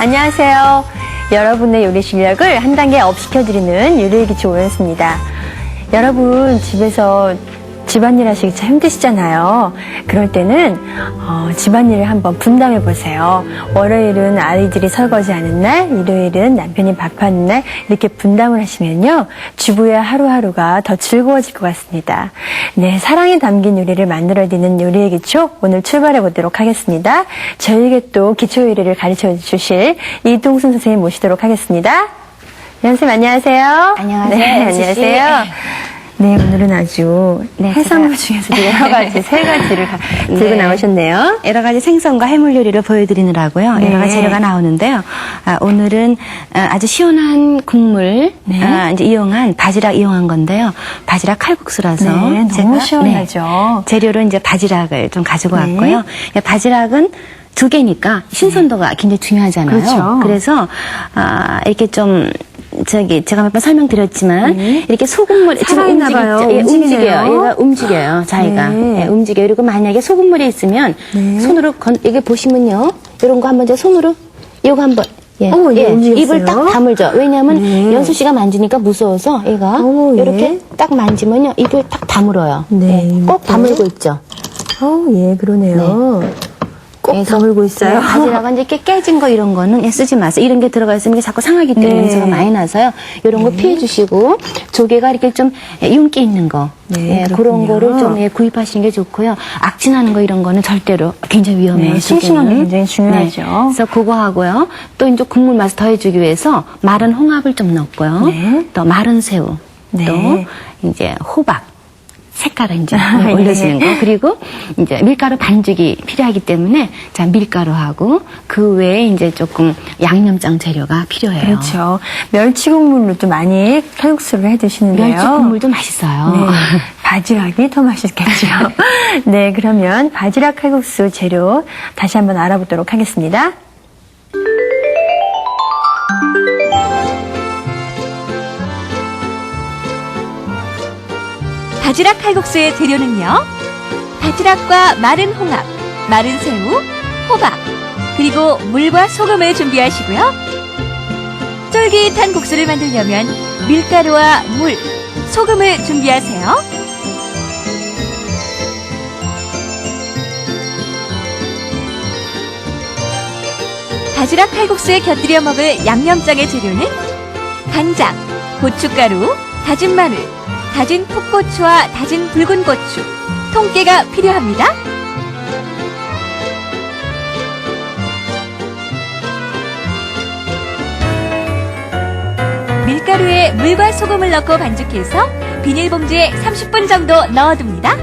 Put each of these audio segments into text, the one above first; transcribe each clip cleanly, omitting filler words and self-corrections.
안녕하세요. 여러분의 요리 실력을 한 단계 업 시켜드리는 요리기초 오연수입니다. 여러분 집에서 집안일 하시기 참 힘드시잖아요. 그럴 때는 집안일을 한번 분담해 보세요. 월요일은 아이들이 설거지하는 날, 일요일은 남편이 밥하는 날 이렇게 분담을 하시면요. 주부의 하루하루가 더 즐거워질 것 같습니다. 네, 사랑이 담긴 요리를 만들어드리는 요리의 기초 오늘 출발해 보도록 하겠습니다. 저에게 또 기초 요리를 가르쳐 주실 이동순 선생님 모시도록 하겠습니다. 선생님 안녕하세요. 안녕하세요. 네, 안녕하세요. 네, 오늘은 아주 해산물 중에서 여러 가지, 세 가지를 들고 나오셨네요. 여러 가지 생선과 해물 요리를 보여드리느라고요. 네. 여러 가지 재료가 나오는데요. 오늘은 아주 시원한 국물 이제 이용한 바지락 이용한 건데요. 바지락 칼국수라서 네, 너무 시원하죠. 재료로 이제 바지락을 좀 가지고 왔고요. 바지락은 두 개니까 신선도가 굉장히 중요하잖아요. 그렇죠. 그래서 이렇게 좀 제가 몇 번 설명드렸지만 이렇게 소금물에 살아있나 봐요. 움직여요. 얘가 움직여요. 자기가 움직여요. 그리고 만약에 소금물에 있으면 손으로 이게 보시면요. 이런 거 한번 제 손으로 이거 한번 입을 딱 다물죠. 왜냐하면 연수 씨가 만지니까 무서워서 얘가 이렇게 딱 만지면요 입을 딱 다물어요. 꼭 다물고 있죠. 예, 그러네요. 꼭 다물고 있어요. 바지락은 이제 이렇게 깨진 거 이런 거는 쓰지 마세요. 이런 게 들어가 있으면 이게 자꾸 상하기 때문에 냄새가 많이 나서요. 이런 거 피해 주시고 조개가 이렇게 좀 윤기 있는 거 그런 거를 좀 구입하시는 게 좋고요. 악취나는 거 이런 거는 절대로 굉장히 위험해요. 싱싱한 게 굉장히 중요하죠. 그래서 그거 하고요. 또 이제 국물 맛을 더해주기 위해서 마른 홍합을 좀 넣고요. 또 마른 새우, 또 이제 호박. 색깔을 이제 올려주는 거. 그리고 이제 밀가루 반죽이 필요하기 때문에 자, 밀가루하고 그 외에 이제 조금 양념장 재료가 필요해요. 그렇죠. 멸치 국물로도 많이 칼국수를 해 드시는데요. 멸치 국물도 맛있어요. 네, 바지락이 더 맛있겠죠. 네, 그러면 바지락 칼국수 재료 다시 한번 알아보도록 하겠습니다. 바지락 칼국수의 재료는요. 바지락과 마른 홍합, 마른 새우, 호박, 그리고 물과 소금을 준비하시고요. 쫄깃한 국수를 만들려면 밀가루와 물, 소금을 준비하세요. 바지락 칼국수에 곁들여 먹을 양념장의 재료는 간장, 고춧가루, 다진 마늘, 다진 풋고추와 다진 붉은 고추, 통깨가 필요합니다. 밀가루에 물과 소금을 넣고 반죽해서 비닐봉지에 30분 정도 넣어둡니다.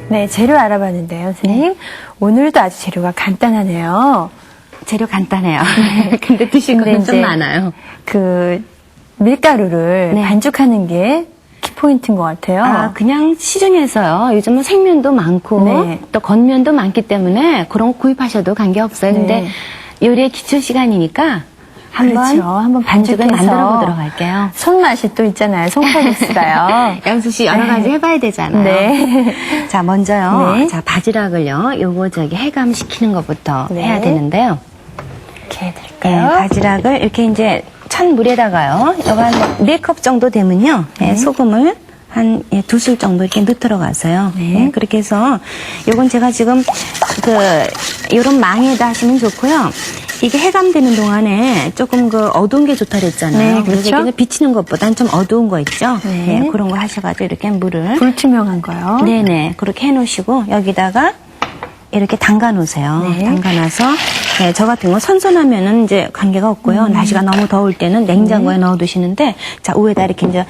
네, 재료 알아봤는데요, 선생님. 오늘도 아주 재료가 간단하네요. 재료 간단해요. 근데 드실 거는 좀 많아요. 그 밀가루를 반죽하는 게 키포인트인 것 같아요. 그냥 시중에서요. 요즘은 생면도 많고 또 건면도 많기 때문에 그런 거 구입하셔도 관계없어요. 근데 요리의 기초 시간이니까 한번 반죽을 만들어 보도록 할게요. 손맛이 또 있잖아요. 손칼국수가요. 영수 씨 여러 가지 해봐야 되잖아요. 자, 먼저요. 자, 바지락을요. 요거 해감시키는 것부터 해야 되는데요. 이렇게 해드릴까요? 바지락을 이렇게 이제 찬 물에다가요. 요거 한 4컵 정도 되면요. 소금을 한 2술 정도 이렇게 넣도록 가서요. 그렇게 해서 요건 제가 지금 요런 망에다 하시면 좋고요. 이게 해감되는 동안에 조금 어두운 게 좋다 그랬잖아요. 그래서 이렇게 비치는 것보단 좀 어두운 거 있죠? 그런 거 하셔가지고 이렇게 물을. 불투명한 거요? 네네. 그렇게 해놓으시고 여기다가 이렇게 담가 놓으세요. 담가 놔서 저 같은 거 선선하면은 이제 관계가 없고요. 날씨가 너무 더울 때는 냉장고에 넣어 두시는데 자, 위에다 이렇게 이제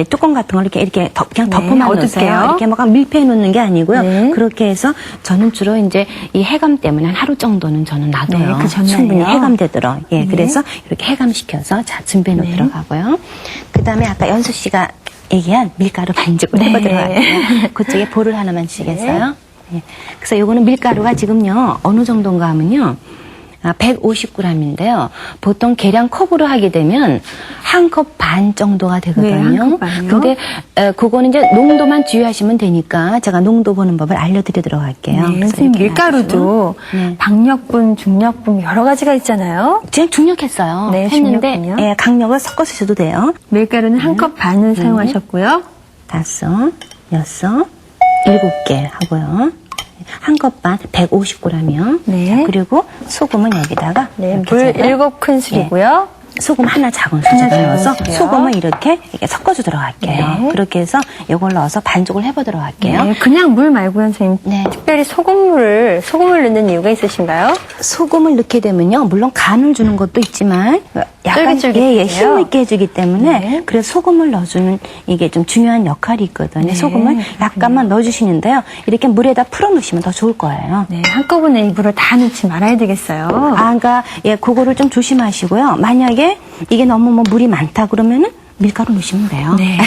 뚜껑 같은 걸 이렇게 그냥 덮어만 놓으세요. 이렇게 막 밀폐해 놓는 게 아니고요. 그렇게 해서 저는 주로 이제 이 해감 때문에 한 하루 정도는 저는 놔둬요. 충분히 해감되도록. 그래서 이렇게 해감시켜서 자, 준비해 놓도록 하고요. 그 다음에 아까 연수 씨가 얘기한 밀가루 반죽을 해보도록 할게요. 그쪽에 볼을 하나만 주시겠어요? 그래서 요거는 밀가루가 지금요, 어느 정도인가 하면요, 150g인데요. 보통 계량 컵으로 하게 되면 한 컵 반 정도가 되거든요. 네, 한 컵 반이요? 근데 그거는 이제 농도만 주의하시면 되니까 제가 농도 보는 법을 알려드리도록 할게요. 네, 그래서 선생님, 이렇게 밀가루도 네. 박력분, 중력분 여러 가지가 있잖아요. 지금 중력했어요. 네, 했는데 중력분이요? 예, 강력을 섞어 쓰셔도 돼요. 밀가루는 한 컵 반을 사용하셨고요. 5, 6, 7개 하고요. 한 컵 반 150g이요. 네. 그리고 소금은 여기다가 네, 이렇게 물 제가 7큰술이고요. 소금 하나 작은 하나 수저 작은 넣어서 술이요. 소금을 이렇게 섞어주도록 할게요. 네. 그렇게 해서 이걸 넣어서 반죽을 해보도록 할게요. 네, 그냥 물 말고요, 선생님. 네. 특별히 소금을 넣는 이유가 있으신가요? 소금을 넣게 되면요, 물론 간을 주는 것도 있지만 약간 쫄깃쫄깃해요. 힘을 있게 해주기 때문에 네. 그래서 소금을 넣어주는 이게 좀 중요한 역할이 있거든요. 네. 소금을 약간만 넣어주시는데요, 이렇게 물에다 풀어 놓으시면 더 좋을 거예요. 네, 한꺼번에 이 물을 다 넣지 말아야 되겠어요. 그러니까 그거를 좀 조심하시고요. 만약에 이게 너무 물이 많다 그러면은 밀가루 넣으시면 돼요. 네.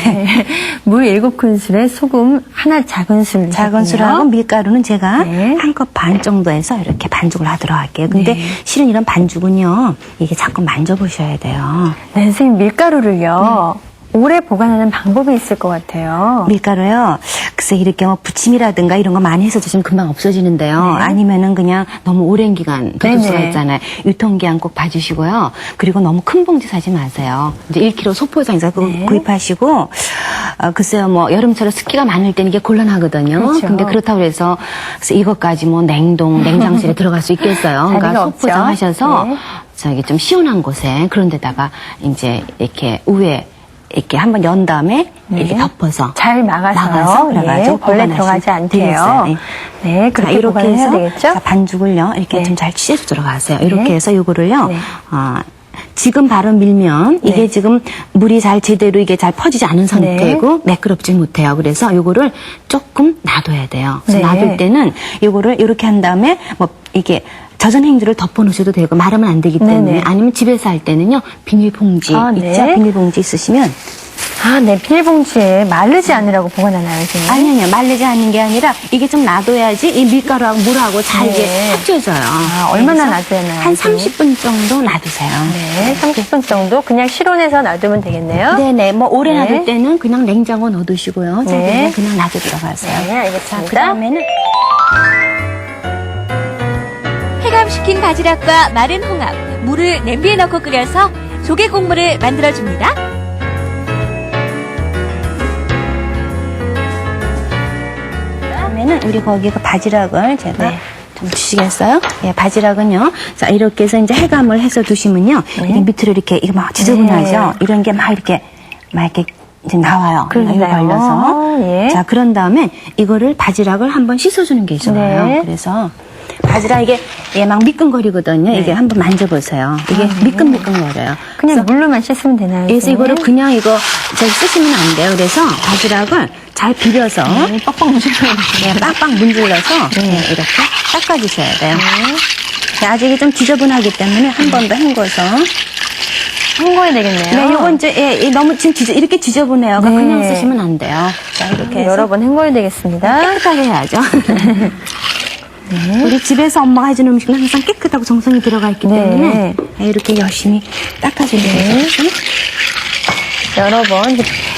물 7큰술에 소금 하나 작은 술. 작은 술하고 밀가루는 제가 네. 한 컵 반 정도 해서 이렇게 반죽을 하도록 할게요. 근데 네. 실은 이런 반죽은요, 이게 자꾸 만져보셔야 돼요. 네, 선생님, 밀가루를요. 오래 보관하는 방법이 있을 것 같아요. 밀가루요, 글쎄 이렇게 부침이라든가 이런 거 많이 해서 드시면 금방 없어지는데요. 네. 아니면은 그냥 너무 오랜 기간 둬둘 수가 네네. 있잖아요. 유통기한 꼭 봐주시고요. 그리고 너무 큰 봉지 사지 마세요. 이제 1kg 소포장에서 네. 구입하시고, 글쎄요, 여름철에 습기가 많을 때는 이게 곤란하거든요. 그렇죠. 근데 그렇다고 해서 이것까지 냉장실에 들어갈 수 있겠어요. 자리가 그러니까 없죠. 소포장 하셔서 네. 저기 좀 시원한 곳에 그런 데다가 이제 이렇게 위에 이렇게 한번 연 다음에 이렇게 덮어서 잘 막아서요. 그래가지고 예, 벌레 보관하시면 들어가지 않게요. 되겠어요. 네. 네, 자, 그렇게 이렇게 보관해야 해서 되겠죠? 자, 반죽을요, 이렇게 네. 좀 잘 찢어서 들어가세요. 네. 이렇게 해서 요거를요, 네. 지금 바로 밀면 네. 이게 지금 물이 잘 제대로 이게 잘 퍼지지 않은 상태고 매끄럽지 못해요. 그래서 요거를 조금 놔둬야 돼요. 그래서 네. 놔둘 때는 요거를 이렇게 한 다음에 이게 젖은 행주를 덮어 놓으셔도 되고 마르면 안 되기 때문에 네네. 아니면 집에서 할 때는요, 비닐봉지 네. 있죠? 비닐봉지 있으시면 네, 비닐봉지에 마르지 않으라고 보관하나요, 선생님? 아니요, 말리지 않는 게 아니라 이게 좀 놔둬야지 이 밀가루하고 물하고 잘 네. 이게 합쳐져요. 얼마나 그래서 놔둬야 하나요, 한 선생님? 30분 정도 놔두세요. 네, 30분 정도 그냥 실온에서 놔두면 되겠네요. 네네, 오래 네. 놔둘 때는 그냥 냉장고 넣어두시고요. 네. 그냥 놔둬 들어가세요. 네, 알겠습니다. 그 다음에는 폐감시킨 바지락과 마른 홍합, 물을 냄비에 넣고 끓여서 조개 국물을 만들어줍니다. 그다음에는 우리 거기 그 바지락을 제가 네. 좀 주시겠어요? 예, 바지락은요. 자, 이렇게 해서 이제 해감을 해서 두시면요. 네. 이게 밑으로 이렇게 이거 막 지저분하죠? 이런 게 막 이렇게 이제 나와요. 그러네요. 이거 걸려서. 예. 자, 그런 다음에 이거를 바지락을 한번 씻어주는 게 좋아요. 네. 그래서 바지락 이게 막 미끈거리거든요. 이게 한번 만져보세요. 이게 미끈미끈거려요. 그냥 물로만 씻으면 되나요? 그래서 선생님? 이거를 그냥 저기 쓰시면 안 돼요. 그래서 바지락을 잘 비벼서 빡빡 문질러야 네, 빡빡 문질러서 이렇게 닦아주셔야 돼요. 자, 아직 좀 지저분하기 때문에 한 번 더 헹궈서. 헹궈야 되겠네요. 네, 요건 이제 너무 지금 이렇게 지저분해요. 네. 그냥 쓰시면 안 돼요. 자, 이렇게 해서 여러 번 헹궈야 되겠습니다. 깨끗하게 해야죠. 우리 집에서 엄마가 해주는 음식은 항상 깨끗하고 정성이 들어가 있기 네. 때문에 이렇게 열심히 닦아주셔야 돼요. 여러 번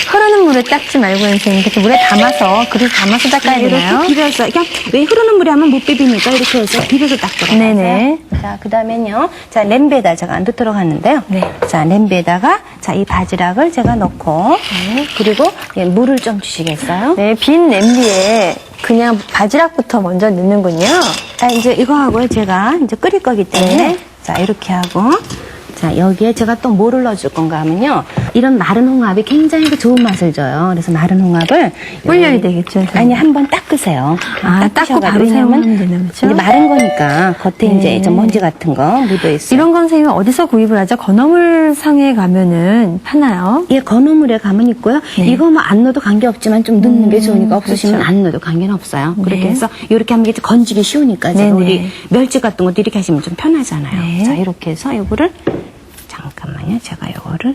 흐르는 물에 닦지 말고 선생님 이렇게 물에 담아서 그릇에 담아서 닦아야 되나요? 이렇게 비벼서 그냥 왜 흐르는 물에 하면 못 비비니까 이렇게 해서 비벼서 닦도록 네네. 하세요. 자, 그다음에는요. 자, 냄비에다 제가 안 넣도록 하는데요. 네. 자, 냄비에다가 자, 이 바지락을 제가 넣고 그리고 물을 좀 주시겠어요? 네, 빈 냄비에 그냥 바지락부터 먼저 넣는군요. 자, 이제 이거 하고요. 제가 이제 끓일 거기 때문에 네. 자, 이렇게 하고 자, 여기에 제가 또 뭐를 넣어줄 건가 하면요. 이런 마른 홍합이 굉장히 좋은 맛을 줘요. 그래서 마른 홍합을 불려야 되겠죠, 선생님? 아니, 한번 닦으세요. 닦고 바로 왜냐면 사용하면 되나 보죠? 이제 마른 거니까 겉에 이제 좀 먼지 같은 거 묻어 있어요. 이런 건 선생님 어디서 구입을 하죠? 건어물 상에 가면은 파나요? 예, 건어물에 가면 있고요. 네. 이거 안 넣어도 관계없지만 좀 넣는 게 좋으니까 없으시면 그렇죠. 안 넣어도 관계는 없어요. 그렇게 네. 해서 이렇게 하면 이게 건지기 쉬우니까 제가 네네. 우리 멸치 같은 것도 이렇게 하시면 좀 편하잖아요. 네. 자, 이렇게 해서 이거를 잠깐만요. 제가 이거를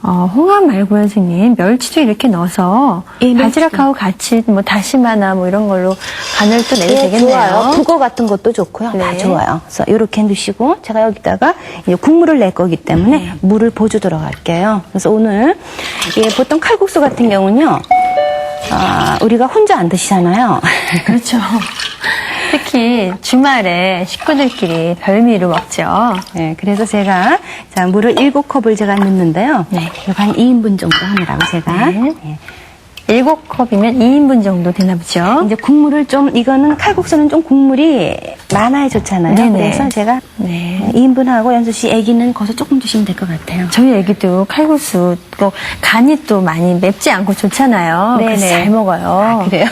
홍합 말고요, 선생님. 멸치도 이렇게 넣어서 예, 멸치도. 바지락하고 같이 뭐 다시마나 뭐 이런 걸로 간을 또 내도 되겠네요. 좋아요. 북어 같은 것도 좋고요. 다 네. 좋아요. 그래서 이렇게 넣으시고 제가 여기다가 이제 국물을 낼 거기 때문에 물을 보조 들어갈게요. 그래서 오늘 보통 칼국수 같은 경우는요. 우리가 혼자 안 드시잖아요. 그렇죠. 특히 주말에 식구들끼리 별미로 먹죠. 네, 그래서 제가 자 물을 7컵을 제가 넣는데요. 네. 이거 한 2인분 정도 하느라고 제가 네. 예. 7컵이면 2인분 정도 되나 보죠. 이제 국물을 좀 이거는 칼국수는 좀 국물이 많아야 좋잖아요. 네네. 그래서 제가 네. 2인분하고 연수 씨 애기는 거기서 조금 드시면 될 것 같아요. 저희 애기도 칼국수 또 간이 또 많이 맵지 않고 좋잖아요. 그래서 네네. 잘 먹어요. 그래요?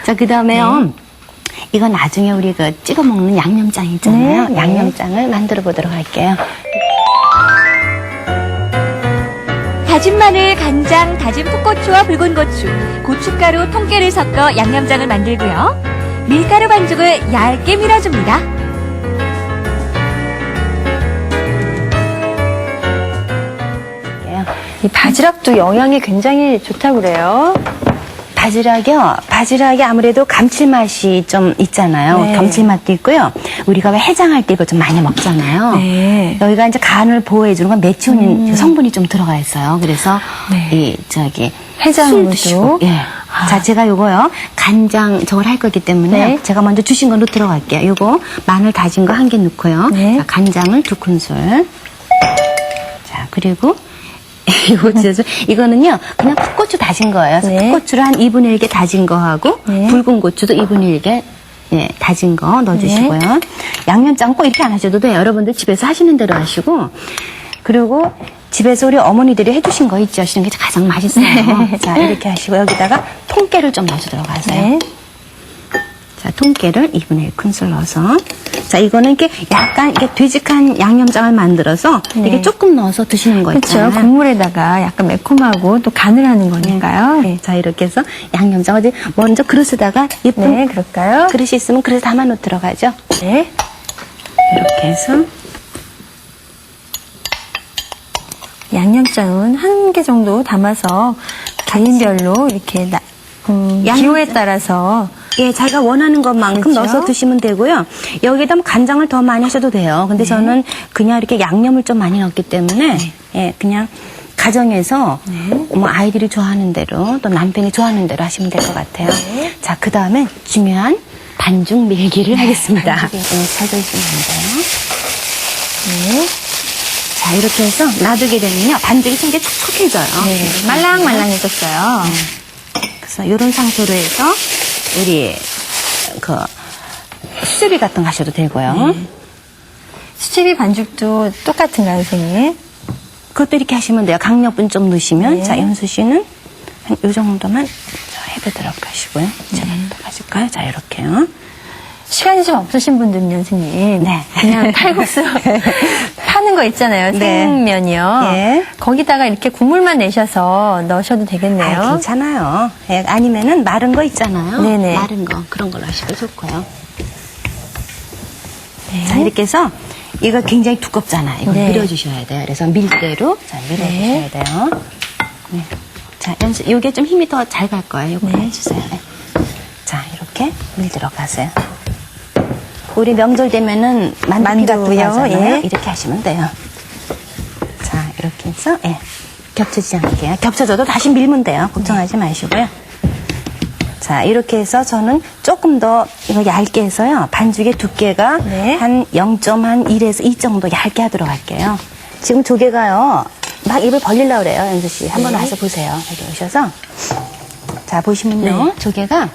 자, 그 다음에요. 이거 나중에 우리 그 찍어 먹는 양념장 있잖아요. 네, 네. 양념장을 만들어 보도록 할게요. 다진 마늘, 간장, 다진 풋고추와 붉은 고추, 고춧가루, 통깨를 섞어 양념장을 만들고요. 밀가루 반죽을 얇게 밀어줍니다. 이 바지락도 영양이 굉장히 좋다고 그래요. 바지락이 아무래도 감칠맛이 좀 있잖아요. 네. 감칠맛도 있고요. 우리가 왜 해장할 때 이거 좀 많이 먹잖아요. 네. 여기가 이제 간을 보호해주는 건 메티오닌 성분이 좀 들어가 있어요. 그래서 네. 해장으로도. 술 드시고, 예. 자, 제가 요거요. 간장 저걸 할 거기 때문에 네. 제가 먼저 주신 걸로 들어갈게요. 요거 마늘 다진 거 1개 넣고요. 네. 자, 간장을 2큰술. 자, 그리고 이거는요, 그냥 풋고추 다진 거예요. 그래서 네. 풋고추를 한 2분의 1개 다진 거하고, 네. 붉은 고추도 2분의 1개, 예, 다진 거 넣어주시고요. 네. 양념장 꼭 이렇게 안 하셔도 돼요. 여러분들 집에서 하시는 대로 하시고, 그리고 집에서 우리 어머니들이 해주신 거 있죠? 하시는 게 가장 맛있어요. 자, 이렇게 하시고, 여기다가 통깨를 좀 넣어주도록 하세요. 네. 자, 통깨를 2분의 1 큰술 넣어서. 자, 이거는 이렇게 약간 이렇게 되직한 양념장을 만들어서 네. 이게 조금 넣어서 드시는 거 그렇죠. 있잖아요. 국물에다가 약간 매콤하고 또 간을 하는 거니까요. 네. 자, 이렇게 해서 양념장 어디 먼저 그릇에다가 예쁜 네, 그럴까요? 그릇이 있으면 그릇에 담아 놓도록 하죠. 네. 이렇게 해서 양념장은 1개 정도 담아서 개인별로 이렇게 기호에 따라서 예, 자기가 원하는 것만큼 그렇죠. 넣어서 드시면 되고요. 여기다 뭐 간장을 더 많이 하셔도 돼요. 근데 저는 그냥 이렇게 양념을 좀 많이 넣기 때문에 예, 그냥 가정에서 뭐 아이들이 좋아하는 대로 또 남편이 좋아하는 대로 하시면 될 것 같아요. 자, 그 다음에 중요한 반죽 밀기를 하겠습니다. 네, 살려주시면 돼요. 네. 자, 이렇게 해서 놔두게 되면요. 반죽이 굉장히 촉촉해져요. 네. 말랑말랑해졌어요. 그래서 이런 상태로 해서 우리 그 수제비 같은 거 하셔도 되고요. 수제비 반죽도 똑같은가요, 선생님? 그것도 이렇게 하시면 돼요. 강력분 좀 넣으시면. 네. 자, 연수 씨는 한 이 정도만 해보도록 하시고요. 제가 또 가질까요? 자, 이렇게요. 시간이 좀 없으신 분들은요, 선생님. 네. 그냥 칼국수 파는 거 있잖아요. 네. 생면이요. 예. 거기다가 이렇게 국물만 내셔서 넣으셔도 되겠네요. 아, 괜찮아요. 예, 아니면은 마른 거 있잖아요. 네네. 마른 거 그런 걸로 하셔도 좋고요. 네. 자, 이렇게 해서 이거 굉장히 두껍잖아요. 이거 네. 밀어주셔야 돼요. 그래서 밀대로 자, 밀어주셔야 돼요. 네. 자, 연수, 이게 좀 힘이 더 잘 갈 거예요. 이거 해주세요. 네. 자, 이렇게 밀 들어가세요. 우리 명절 되면은 만두 같은 거 만두요? 하잖아요. 예. 이렇게 하시면 돼요. 자, 이렇게 해서 예. 겹치지 않게 겹쳐져도 다시 밀면 돼요. 걱정하지 마시고요. 자, 이렇게 해서 저는 조금 더 이거 얇게 해서요. 반죽의 두께가 네. 한 0.1에서 2 정도 얇게 하도록 할게요. 지금 조개가요. 막 입을 벌리려고 그래요. 연수 씨. 한번 네. 와서 보세요. 여기 오셔서. 자, 보시면요. 네. 조개가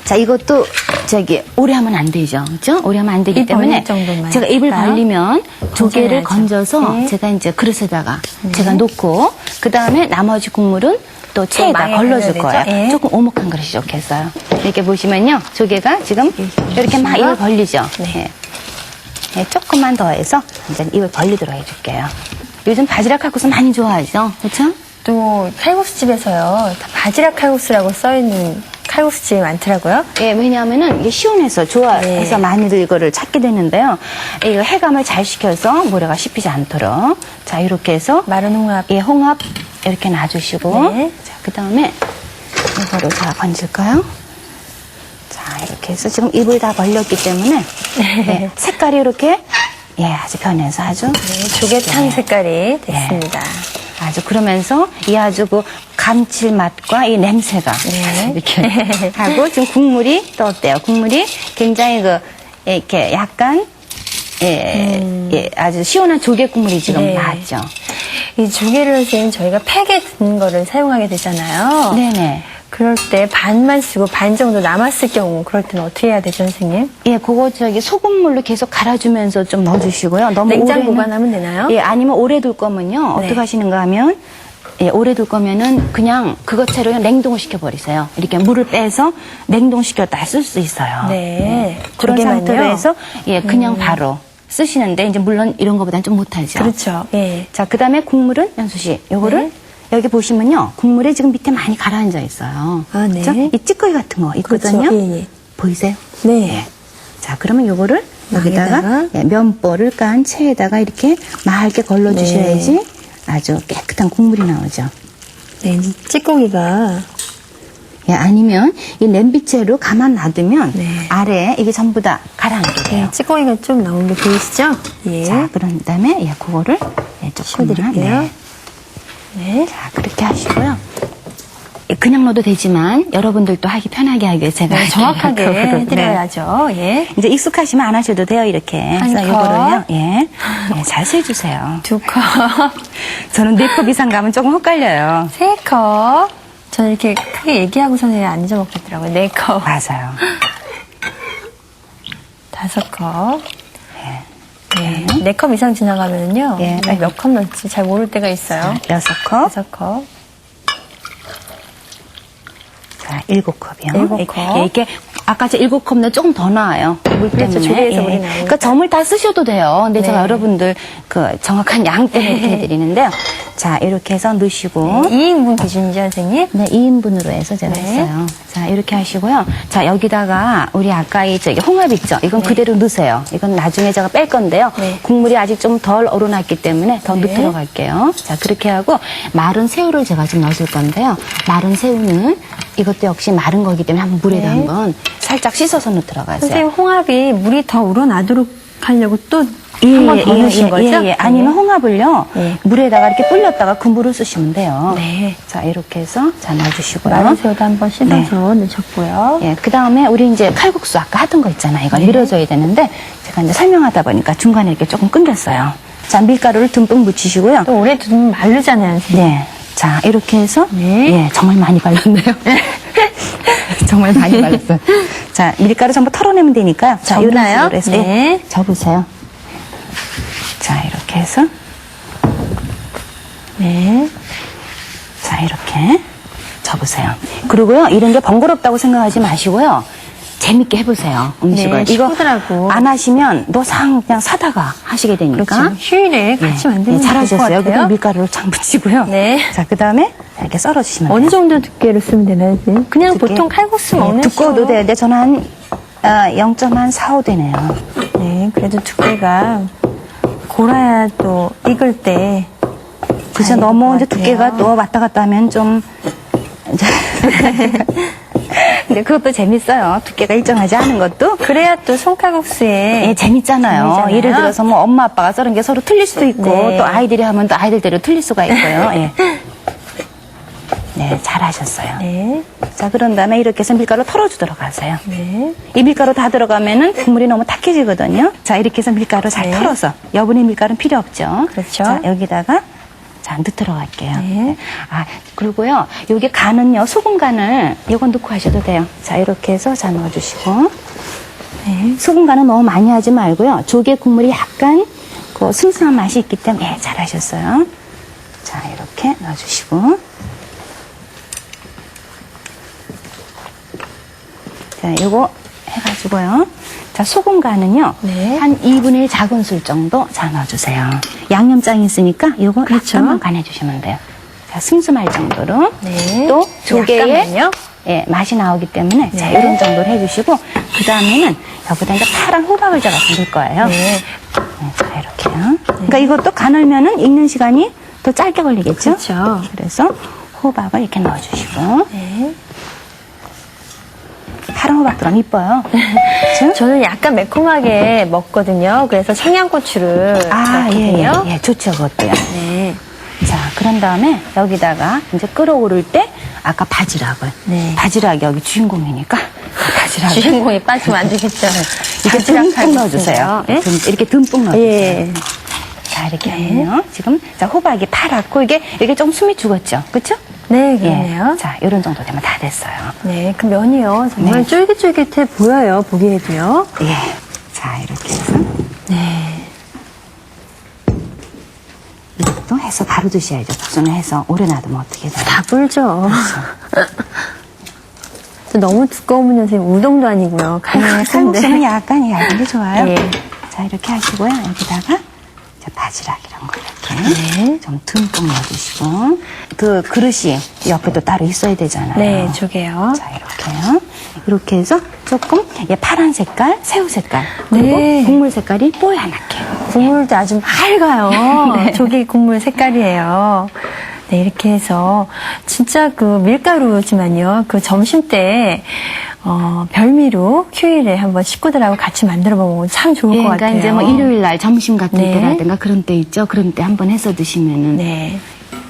자, 이것도 저기 오래 하면 안 되죠. 그렇죠? 오래 하면 안 되기 입 때문에 벌릴 정도만 제가 입을 할까요? 벌리면 조개를 건져야죠. 건져서 네. 제가 이제 그릇에다가 제가 놓고 그다음에 나머지 국물은 또 체에다 망에 걸러줄 걸려야 거예요. 되죠? 예. 조금 오목한 그릇이 좋겠어요. 이렇게 보시면요. 조개가 지금 이렇게 막 입을 벌리죠. 네. 네, 조금만 더 해서 이제 입을 벌리도록 해줄게요. 요즘 바지락 칼국수 많이 좋아하죠? 그렇죠? 또 칼국수집에서요. 다 바지락 칼국수라고 써있는 칼국수집이 많더라고요. 예, 왜냐하면은 이게 시원해서 좋아해서 네. 많이들 이거를 찾게 되는데요. 이거 해감을 잘 시켜서 모래가 씹히지 않도록. 자, 이렇게 해서 마른 홍합. 예, 홍합 이렇게 놔주시고. 네. 자, 그 다음에 이거를 자, 건질까요? 자, 이렇게 해서 지금 입을 다 벌렸기 때문에 예, 색깔이 이렇게 예, 아주 변해서 아주 네, 조개탕 네. 색깔이 됐습니다. 아주 그러면서 이 아주 그 감칠맛과 이 냄새가 네. 이렇게 하고 지금 국물이 또 어때요? 국물이 굉장히 그 이렇게 약간 예, 아주 시원한 조개 국물이 지금 네. 나왔죠. 이 조개를 선생님 저희가 팩에 든 거를 사용하게 되잖아요. 네네. 그럴 때 반만 쓰고 반 정도 남았을 경우 그럴 때는 어떻게 해야 되죠, 선생님? 예, 그거 저기 소금물로 계속 갈아주면서 좀 넣어주시고요. 너무 냉장 오래는- 보관하면 되나요? 예, 아니면 오래 둘 거면요. 네. 어떻게 하시는가 하면 예, 오래 둘 거면은 그냥 그것채로 그냥 냉동을 시켜버리세요. 이렇게 물을 빼서 냉동시켰다 쓸 수 있어요. 네. 그런 조개만요? 상태로 해서 예, 그냥 바로 쓰시는데 이제 물론 이런 거보다는 좀 못하죠. 그렇죠. 예. 자, 그다음에 국물은 연수 씨, 요거를 네. 여기 보시면요. 국물에 지금 밑에 많이 가라앉아 있어요. 아, 네. 그죠? 이 찌꺼기 같은 거 있거든요. 그렇죠. 예, 예. 보이세요? 네. 예. 자, 그러면 요거를 여기다가 여기다가 예, 면보를 깐 체에다가 이렇게 맑게 걸러 주셔야지 네. 아주 깨끗한 국물이 나오죠. 네, 찌꺼기가 예, 아니면 이 냄비채로 가만 놔두면 네. 아래에 이게 전부 다 가라앉게 돼요. 네, 찌꺼기가 좀 나온 게 보이시죠? 예. 자, 그런 다음에 예, 그거를 예, 조금만 치워드릴게요. 네. 네. 자, 그렇게 하시고요. 예, 그냥 넣어도 되지만 여러분들도 하기 편하게 하기 위해 제가 네, 정확하게 그거를, 해드려야죠. 예. 이제 익숙하시면 안 하셔도 돼요, 이렇게. 한 그래서 컵. 이거를요, 예. 예, 잘 세주세요. 2컵, 저는 4컵 이상 가면 조금 헷갈려요. 3컵. 저는 이렇게 크게 얘기하고서는 안 잊어먹겠더라고요. 4컵, 맞아요. 5컵. 네. 4컵 이상 지나가면요. 예. 몇 컵 넣을지 잘 모를 때가 있어요. 6컵. 6컵. 자, 7컵이요. 7컵. 예, 이렇게 아까 저 7컵 는 조금 더 나와요. 물 때문에. 그렇죠. 조개에서 물이 나오니까. 그러니까 점을 다 쓰셔도 돼요. 근데 제가 네. 여러분들 그 정확한 양 때문에 이렇게 해드리는데요. 자, 이렇게 해서 넣으시고. 2인분 기준이죠, 선생님? 네, 2인분으로 해서 제가 네. 했어요. 자, 이렇게 하시고요. 자, 여기다가 우리 아까 이 저기 홍합 있죠? 이건 그대로 넣으세요. 이건 나중에 제가 뺄 건데요. 네. 국물이 아직 좀 덜 얼어놨기 때문에 더 네. 넣도록 할게요. 자, 그렇게 하고 마른 새우를 제가 좀 넣어줄 건데요. 마른 새우는 이것도 역시 마른 거기 때문에 한번 물에다 네. 한번 살짝 씻어서 넣도록 하세요. 선생님, 홍합이 물이 더 우러나도록 하려고 또 한 번 더 넣으신 거죠? 예. 아니면 네. 홍합을요, 네. 물에다가 이렇게 불렸다가 그 물을 쓰시면 돼요. 네. 자, 이렇게 해서 자, 넣어주시고요. 마른 새우도 한번 씻어서 네. 넣으셨고요. 예, 그 다음에 우리 이제 칼국수 아까 하던 거 있잖아요. 이걸 네. 밀어줘야 되는데 제가 이제 설명하다 보니까 중간에 이렇게 조금 끊겼어요. 자, 밀가루를 듬뿍 묻히시고요. 또 오래 두면 마르잖아요, 선생님. 네. 자, 이렇게 해서 네. 예, 정말 많이 발랐네요. 정말 많이 발랐어요. 자, 밀가루 전부 털어내면 되니까요. 자, 이런 접나요? 식으로 해서 네. 예, 접으세요. 자, 이렇게 해서 네. 자, 이렇게 접으세요. 그리고요, 이런 게 번거롭다고 생각하지 마시고요. 재밌게 해보세요, 음식을. 네, 이거 친구들하고. 안 하시면 노상 그냥 사다가 하시게 되니까. 그렇죠. 휴일에 같이 만들면 네, 될것 잘하셨어요. 여기다 같아요. 밀가루를 착 묻히고요. 네. 자, 그 다음에 이렇게 썰어주시면 어느 돼요. 정도 두께로 쓰면 되나요, 선생님? 그냥 두께. 보통 칼국수 네, 먹는 두꺼워도 식으로. 되는데 저는 한 0.4호 되네요. 네, 그래도 두께가 골아야 또 익을 때. 그죠? 잘 너무 익을 이제 것 두께가 같아요. 또 왔다 갔다 하면 좀. 근데 그것도 재밌어요. 두께가 일정하지 않은 것도. 그래야 또 손칼국수에. 예, 재밌잖아요. 재미잖아요. 예를 들어서 뭐 엄마 아빠가 썰은 게 서로 틀릴 수도 있고 네. 또 아이들이 하면 또 아이들대로 틀릴 수가 있고요. 예. 네, 잘하셨어요. 네. 자, 그런 다음에 이렇게 해서 밀가루 털어주도록 하세요. 네. 이 밀가루 다 들어가면은 국물이 너무 탁해지거든요. 자, 이렇게 해서 밀가루 잘 네. 털어서 여분의 밀가루는 필요 없죠. 그렇죠. 자, 여기다가 자, 넣도록 할게요. 네. 아, 그리고요. 여기 간은요. 소금 간을 이건 넣고 하셔도 돼요. 자, 이렇게 해서 자 넣어주시고. 네. 소금 간은 너무 많이 하지 말고요. 조개 국물이 약간 그 슴슴한 맛이 있기 때문에 예, 잘하셨어요. 자, 이렇게 넣어주시고. 자, 요거 해가지고요. 자, 소금 간은요. 네. 한 2분의 1 작은술 정도 자, 넣어주세요. 양념장이 있으니까 요거 그렇죠. 약간만 간해주시면 돼요. 자, 슴슴할 정도로. 네. 또 조개에 약간만요. 예, 맛이 나오기 때문에 자, 네. 이런 정도로 해주시고 그 다음에는 여기다 이제 파란 호박을 제가 넣을 거예요. 네. 자, 이렇게요. 그러니까 이것도 가늘면은 익는 시간이 더 짧게 걸리겠죠? 그렇죠. 그래서 호박을 이렇게 넣어주시고 네. 파란 호박 들어가면 이뻐요. 그렇죠? 저는 약간 매콤하게 먹거든요. 그래서 청양고추를 예, 넣거든요. 예, 좋죠, 그것도요. 네. 자, 그런 다음에 여기다가 이제 끓어오를 때 아까 바지락을. 네. 바지락이 여기 주인공이니까 바지락을. 주인공이 빠지면 안 되겠죠. 이렇게 바지락 듬뿍 넣어주세요. 예? 이렇게 듬뿍 넣어주세요. 예. 자, 이렇게 하면요. 지금, 자, 호박이 파랗고 이게 이렇게 좀 숨이 죽었죠. 그쵸? 네, 그러네요. 예. 자, 이런 정도 되면 다 됐어요. 네, 그 면이요. 정말 네. 쫄깃쫄깃해 보여요. 보기에도요. 예. 자, 이렇게 해서. 네. 이것도 해서 바로 드셔야죠. 국수는 해서 오래 놔두면 어떻게 돼요? 다 불죠. 또 너무 두꺼우면 선생님 우동도 아니고요. 칼국수는 약간 얇은 게 좋아요. 예. 자, 이렇게 하시고요. 여기다가 자, 바지락 이런 거 이렇게 네. 좀 듬뿍 넣어주시고 그 그릇이 옆에도 따로 있어야 되잖아요. 네, 조개요. 자, 이렇게요. 이렇게 해서 조금 파란 색깔, 새우 색깔 그리고 네. 국물 색깔이 뽀얗게. 국물도 아주 맑아요. 네. 조개 국물 색깔이에요. 네, 이렇게 해서 진짜 그 밀가루지만요. 그 점심 때 별미로 휴일에 한번 식구들하고 같이 만들어 먹으면 참 좋을 것 그러니까 같아요. 이제 뭐 일요일 날 점심 같은 네. 때라든가 그런 때 있죠. 그런 때 한번 해서 드시면은 네.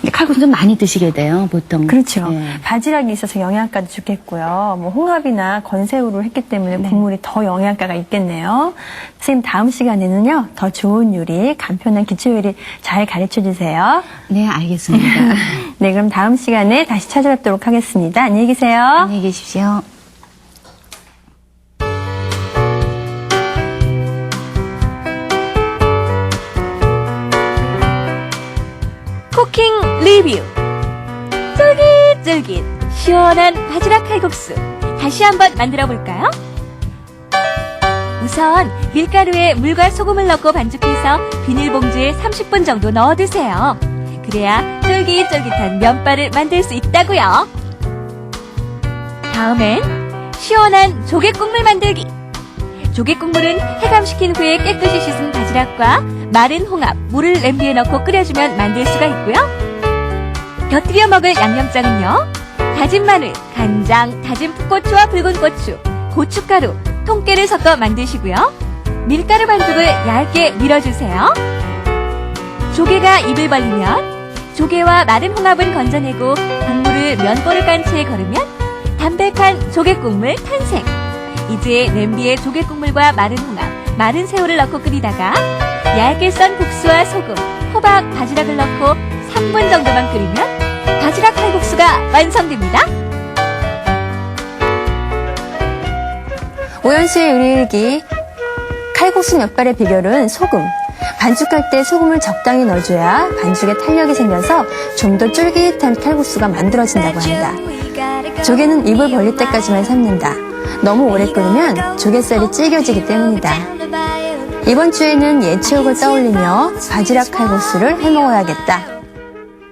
근데 칼국수 좀 많이 드시게 돼요, 보통. 그렇죠. 예. 바지락이 있어서 영양가도 좋겠고요. 뭐 홍합이나 건새우를 했기 때문에 네. 국물이 더 영양가가 있겠네요. 선생님 다음 시간에는요. 더 좋은 요리, 간편한 기초 요리 잘 가르쳐 주세요. 네, 알겠습니다. 네, 그럼 다음 시간에 다시 찾아뵙도록 하겠습니다. 안녕히 계세요. 안녕히 계십시오. 쿠킹 리뷰. 쫄깃쫄깃 시원한 바지락 칼국수 다시 한번 만들어 볼까요? 우선 밀가루에 물과 소금을 넣고 반죽해서 비닐봉지에 30분 정도 넣어두세요. 그래야 쫄깃쫄깃한 면발을 만들 수 있다고요. 다음엔 시원한 조개 국물 만들기. 조개 국물은 해감시킨 후에 깨끗이 씻은 바지락과 마른 홍합, 물을 냄비에 넣고 끓여주면 만들 수가 있고요. 곁들여 먹을 양념장은요. 다진 마늘, 간장, 다진 풋고추와 붉은 고추, 고춧가루, 통깨를 섞어 만드시고요. 밀가루 반죽을 얇게 밀어주세요. 조개가 입을 벌리면 조개와 마른 홍합은 건져내고 국물을 면보를 깐 채 걸으면 담백한 조개 국물 탄생. 이제 냄비에 조개 국물과 마른 홍합, 마른 새우를 넣고 끓이다가 얇게 썬 국수와 소금, 호박, 바지락을 넣고 3분 정도만 끓이면 바지락 칼국수가 완성됩니다. 오연수의 요리일기 칼국수 몇발의 비결은 소금. 반죽할 때 소금을 적당히 넣어줘야 반죽에 탄력이 생겨서 좀 더 쫄깃한 칼국수가 만들어진다고 합니다. 조개는 입을 벌릴 때까지만 삶는다. 너무 오래 끓이면 조갯살이 질겨지기 때문이다. 이번 주에는 옛 추억을 떠올리며 바지락 칼국수를 해먹어야겠다.